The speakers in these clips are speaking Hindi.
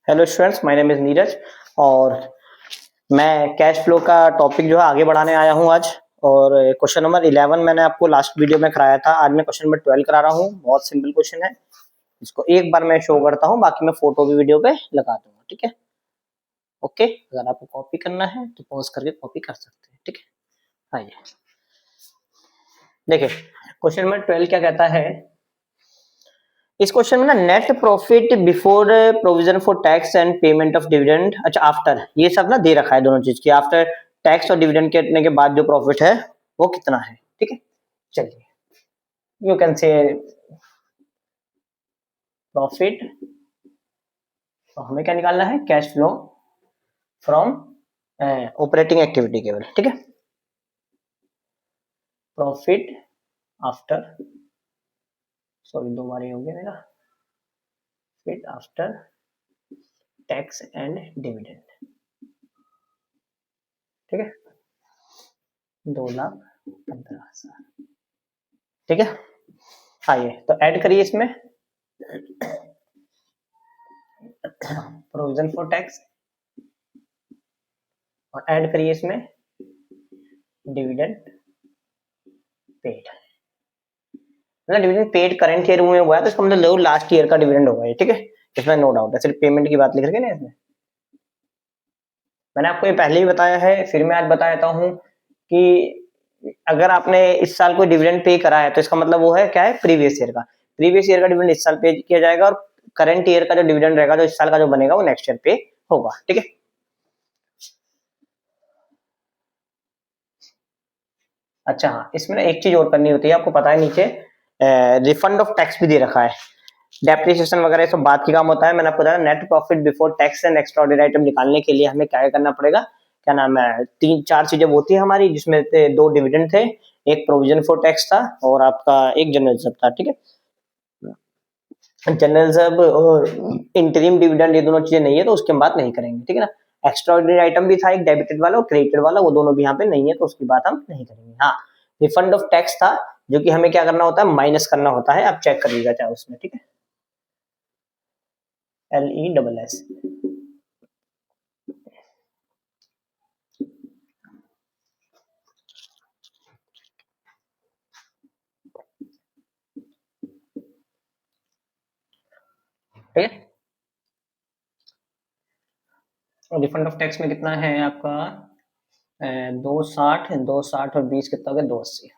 Hello students, my name is Neeraj और मैं कैश फ्लो का टॉपिक जो है आगे बढ़ाने आया हूं आज। और क्वेश्चन नंबर 11 मैंने आपको लास्ट वीडियो में कराया था। आज मैं क्वेश्चन नंबर 12 करा रहा हूं। बहुत सिंपल क्वेश्चन है। इसको एक बार मैं शो करता हूं, बाकी मैं फोटो भी वीडियो पे लगा दूंगा। ठीक है, ओके। अगर आपको कॉपी करना है तो पॉज करके कॉपी कर सकते हैं। ठीक है, आइए देखिए क्वेश्चन नंबर 12 क्या कहता है। इस क्वेश्चन में ना net profit before provision for tax and payment of dividend, अच्छा आफ्टर, ये सब ना दे रखा है दोनों चीज की। आफ्टर टैक्स और डिविडेंड कटने के बाद जो प्रॉफिट है वो कितना है। ठीक है, चलिए यू कैन से प्रॉफिट। तो हमें क्या निकालना है, cash flow from operating activity केवल। ठीक है, प्रॉफिट आफ्टर, सॉरी दो बार ही हो गया मेरा, profit after tax and dividend. ठीक है, 2,15,000। ठीक है, आइए तो ऐड करिए इसमें प्रोविजन फॉर टैक्स और ऐड करिए इसमें डिविडेंड पेड। मतलब डिविडेंड पेड करंट ईयर में हुआ है तो इसका मतलब लास्ट ईयर का डिविडेंड होगा ये। ठीक है, इसमें नो डाउट है, सिर्फ पेमेंट की बात लिख रखे ना इसमें। मैंने आपको ये पहले ही बताया है, फिर मैं आज बता देता हूँ कि अगर आपने इस साल कोई डिविडेंड पे करा है तो इसका मतलब वो है क्या है, प्रीवियस ईयर का। प्रीवियस ईयर का डिविडेंड इस साल पे किया जाएगा और करंट ईयर का जो डिविडेंड रहेगा, जो इस साल का जो बनेगा, वो नेक्स्ट ईयर पे होगा। ठीक है, अच्छा हाँ, इसमें ना एक चीज और करनी होती है, आपको पता है नीचे रिफंड ऑफ टैक्स भी दे रखा है। डेप्रिसिएशन वगैरह सब बात की काम होता है। मैंने आपको बताया net profit before tax and extraordinary item निकालने के लिए हमें क्या करना पड़ेगा, क्या नाम है, तीन चार चीजें होती है हमारी, जिसमें दो डिविडेंड थे, एक प्रोविजन फॉर टैक्स था और आपका एक जनरल सब था। ठीक है, जनरल सब और इंटरिम डिविडेंड ये दोनों चीजें नहीं है तो उसकी हम बात नहीं करेंगे। ठीक है ना। एक्स्ट्राऑर्डिनरी आइटम भी था एक, डेबिटेड वाला और क्रेडिटेड वाला, वो दोनों भी यहाँ पे नहीं है तो उसकी बात हम नहीं करेंगे। हाँ, रिफंड ऑफ टैक्स था, जो कि हमें क्या करना होता है, माइनस करना होता है। आप चेक कर लीजिएगा चाहे उसमें। ठीक है, LESS। ठीक है, रिफंड ऑफ टैक्स में कितना है आपका, 260, 260 और 20 कितना हो गया, 280।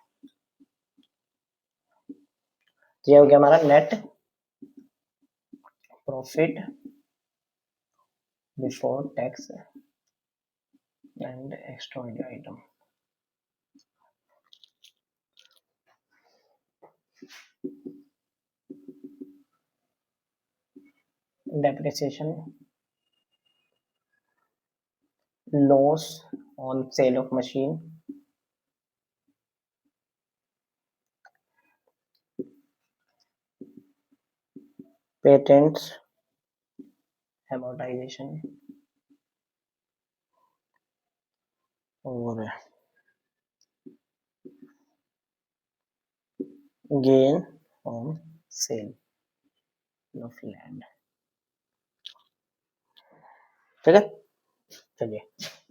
तो ये हो गया हमारा net profit before tax and extraordinary item. Depreciation, loss on sale of machine, patents, amortisation और gain on sale of land. ठीक है, चलिए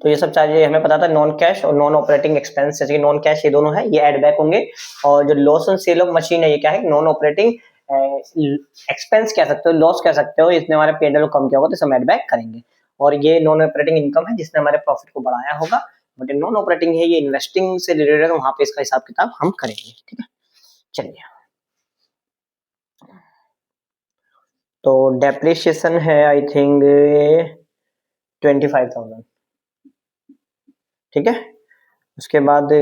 तो ये सब चाहिए हमें पता था। नॉन कैश और नॉन ऑपरेटिंग एक्सपेंस, जैसे कि नॉन कैश ये दोनों है, ये एड बैक होंगे। और जो loss on sale of machine है, ये क्या है, नॉन ऑपरेटिंग एक्सपेंस कह सकते हो, लॉस कह सकते हो, इसने हमारे पेडल को कम किया होगा तो हम एड बैक करेंगे। और ये नॉन ऑपरेटिंग इनकम है जिसने हमारे प्रॉफिट को बढ़ाया होगा। बट नॉन ऑपरेटिंग है, ये इन्वेस्टिंग से रिलेटेड है, वहां पे इसका हिसाब किताब हम करेंगे। ठीक है, चलिए तो डेप्रिसिएशन है आई थिंक 25,000। ठीक है, उसके बाद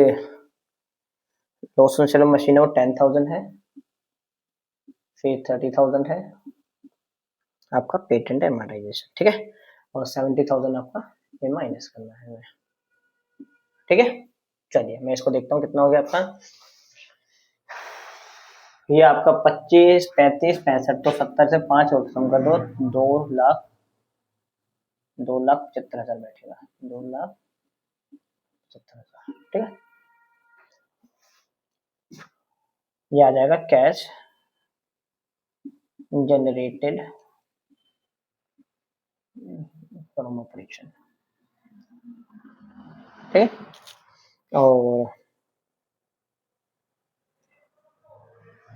loss on sale of machine है वो 10,000 है, फिर 30,000 है आपका पेटेंट एमोर्टाइजेशन। ठीक है, और 70,000 आपका ये माइनस करना है हमें। ठीक है, चलिए मैं इसको देखता हूँ कितना हो गया आपका। ये आपका 25, 35, 65, तो 70 से 5 और कम कर दो, 2,75,000 बैठेगा, 2,75,000। ठीक है, ये आ जाएगा कैश जनरेटेड फ्रॉम ऑपरेशन, ठीक है। और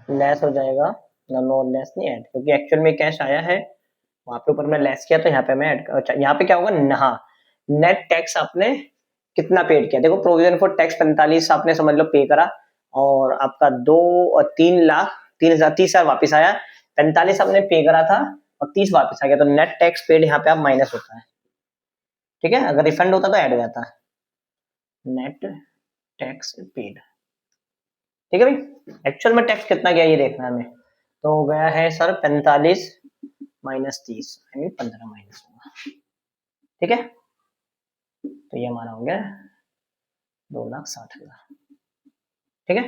लेस हो जाएगा, नो लेस नहीं ऐड, क्योंकि एक्चुअल में कैश आया है वहां पे ऊपर मैं लेस किया तो यहाँ पे मैं ऐड, अच्छा यहाँ पे क्या होगा, हाँ नेट टैक्स आपने कितना पेड किया, देखो प्रोविजन फॉर टैक्स 45 आपने समझ लो पे करा, और आपका 2 और 3 लाख 3,000 30,000 वापिस आया, 45 आपने पे करा था और 30 वापस आ गया, तो नेट टैक्स पेड यहाँ पे आप माइनस होता है, ठीक है। अगर रिफंड होता तो ऐड हो जाता है, नेट टैक्स पेड, ठीक है भाई। एक्चुअल में टैक्स कितना गया ये देखना है हमें, तो गया है सर 45 माइनस 30 यानी 15 माइनस होगा, ठीक है। तो ये हमारा हो गया 2,60,000, ठीक है,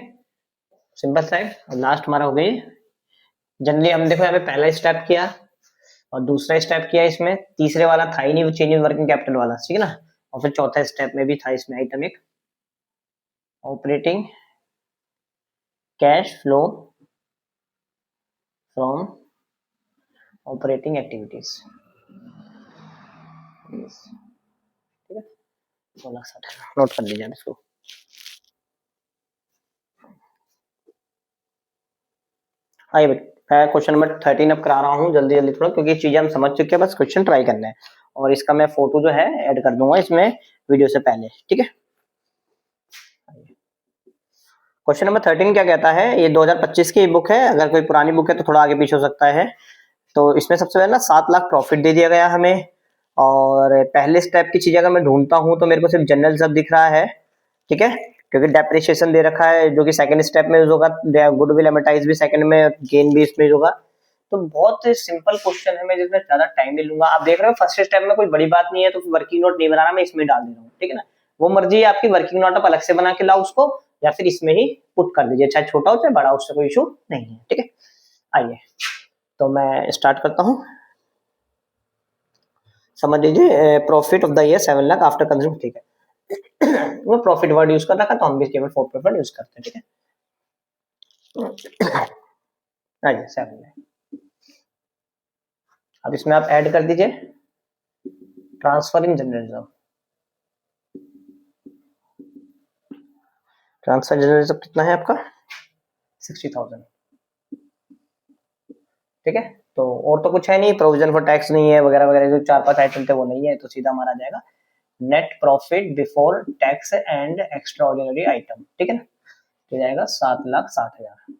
सिंपल सा है। और लास्ट हमारा हो गई, जनरली हम देखो यहाँ पे पहला स्टेप किया और दूसरा स्टेप किया, इसमें तीसरे वाला था ही नहीं, वो चेंज इन वर्किंग कैपिटल वाला, ठीक है ना। और फिर चौथा स्टेप में भी था इसमें आइटम एक, operating cash flow from operating activities, ठीक है। 2,60,000 नोट कर लीजिए इसको। आइए मैं क्वेश्चन नंबर 13 अब करा रहा हूँ जल्दी जल्दी थोड़ा, क्योंकि चीजें हम समझ चुके हैं, बस क्वेश्चन ट्राई करना है, और इसका मैं फोटो जो है ऐड कर दूंगा इसमें वीडियो से पहले, ठीक है। क्वेश्चन नंबर 13 क्या कहता है, ये 2025 की बुक है, अगर कोई पुरानी बुक है तो थोड़ा आगे पीछे हो सकता है। तो इसमें सबसे पहले ना 7 लाख प्रॉफिट दे दिया गया हमें, और पहले स्टेप की चीज अगर मैं ढूंढता हूं तो मेरे को सिर्फ जनरल सब दिख रहा है, ठीक है, क्योंकि डेप्रिसिएशन दे रखा है जो कि सेकंड स्टेप में यूज होगा, गुडविल एमोर्टाइज भी सेकंड में, गेन भी इसमें होगा। तो बहुत सिंपल क्वेश्चन है, मैं जिसमें ज्यादा टाइम नहीं लूंगा। आप देख रहे हो फर्स्ट स्टेप में कोई बड़ी बात नहीं है, तो वर्किंग नोट नहीं बनाना, मैं इसमें डाल दे रहा हूँ, ठीक है ना। वो मर्जी है आपकी, वर्किंग नोट आप अलग से बना के लाओ उसको, या फिर इसमें ही पुट कर दीजिए, चाहे छोटा हो चाहे बड़ा, उससे कोई इशू नहीं है, ठीक है। आइए तो मैं स्टार्ट करता हूँ। समझ लीजिए profit of the year 7 lakh after consume, ठीक है। वो प्रॉफिट वर्ड यूज कर रखा, तो हम भी केवल प्रॉफिट वर्ड यूज करते हैं, ठीक है। आइए 7 लाख, अब इसमें आप ऐड कर दीजिए transfer in general reserve, transfer general reserve कितना है आपका 60,000, ठीक है। तो और तो कुछ है नहीं, प्रोविजन फॉर टैक्स नहीं है वगैरह वगैरह, जो 4-5 आइटम थे वो नहीं है, तो सीधा हमारा आ जाएगा net profit before tax and extra ordinary item, ठीक है ना। तो जाएगा 7,60,000,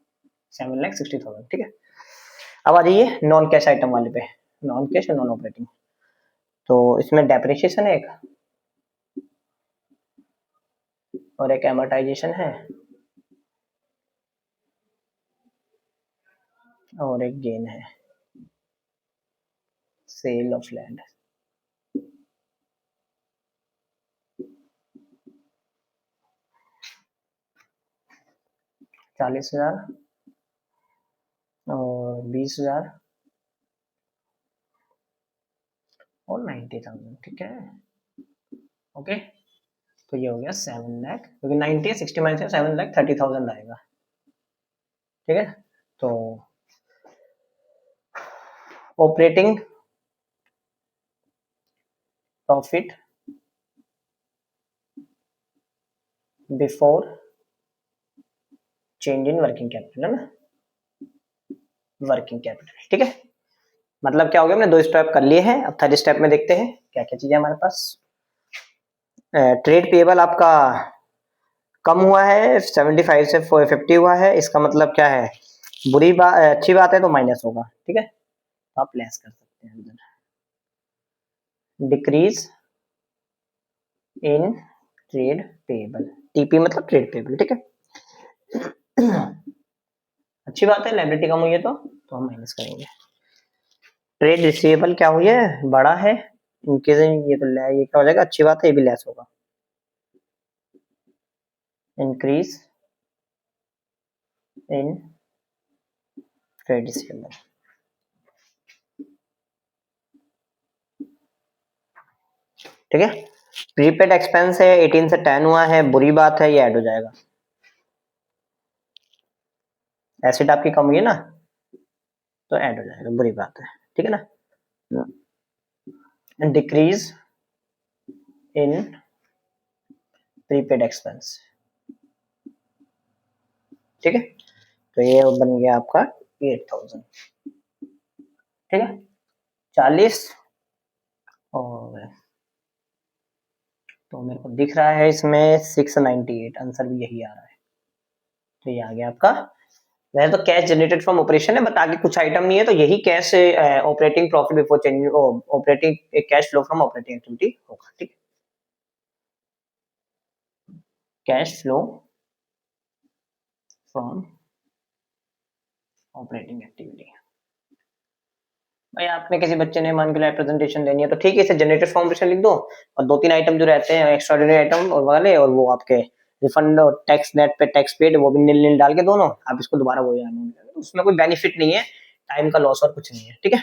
7,60,000, ठीक है। अब आ जाइए नॉन कैश आइटम वाले पे, नॉन कैश और नॉन ऑपरेटिंग। तो इसमें डेप्रिसिएशन है एक, और एक एमोर्टाइजेशन है, और एक गेन है, सेल ऑफ लैंड, 40,000 और 20,000 और 90,000, ठीक है, ओके। तो ये हो गया 7 लाख, क्योंकि 90 60 माइनस 7,30,000 आएगा, ठीक है। तो operating profit before change in working capital, है ना, वर्किंग कैपिटल, ठीक है। मतलब क्या हो गया, हमने 2 स्टेप कर लिए हैं, अब थर्ड स्टेप में देखते हैं क्या क्या चीजें हमारे पास। ट्रेड पेबल आपका कम हुआ है, 75 से 50 हुआ है, इसका मतलब क्या है, बुरी बात अच्छी बात है तो माइनस होगा, ठीक है, तो आप लेस कर सकते हैं, decrease in trade payable, TP मतलब ट्रेड पेबल, ठीक है। अच्छी बात है, लाइबिलिटी कम हुई है तो हम माइनस करेंगे। ट्रेड रिसीवेबल क्या हुई है, बड़ा है, इनके ये तो ये क्या हो जाएगा, अच्छी बात है, ये भी लेस होगा, इंक्रीज इन ट्रेड रिसीवेबल, ठीक है। प्रीपेड एक्सपेंस है 18 से 10 हुआ है, बुरी बात है, ये ऐड हो जाएगा। एसिड आपकी कम हुई है ना, तो ऐड हो जाएगा, बुरी बात है, ठीक है ना। Decrease in prepaid expense. ठीक है, तो ये बन गया आपका 8000। ठीक है, 40 और तो मेरे को दिख रहा है इसमें 698, आंसर भी यही आ रहा है। तो ये आ गया आपका। वैसे तो कैश जनरेटेड फ्रॉम ऑपरेशन है, बट आगे कुछ आइटम नहीं है, तो यही cash operating profit before change operating cash flow from operating activity होगा। ठीक है, cash flow from operating activity. भाई आपने किसी बच्चे ने मान के लिए प्रेजेंटेशन देनी है तो ठीक है, इसे जनरेटेड फ्रॉम ऑपरेशन लिख दो और 2-3 आइटम जो रहते हैं एक्स्ट्राऑर्डिनरी आइटम और वाले, और वो आपके रिफंड और टैक्स नेट पे टैक्स पेड, वो भी नील नील डाल के दोनों आप इसको दोबारा वही आना, उसमें कोई बेनिफिट नहीं है, टाइम का लॉस और कुछ नहीं है। ठीक है,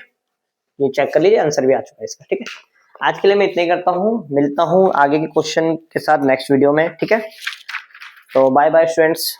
ये चेक कर लीजिए, आंसर भी आ चुका है इसका। ठीक है, आज के लिए मैं इतना ही करता हूँ, मिलता हूँ आगे के क्वेश्चन के साथ नेक्स्ट वीडियो में। ठीक है, तो बाय बाय स्टूडेंट्स।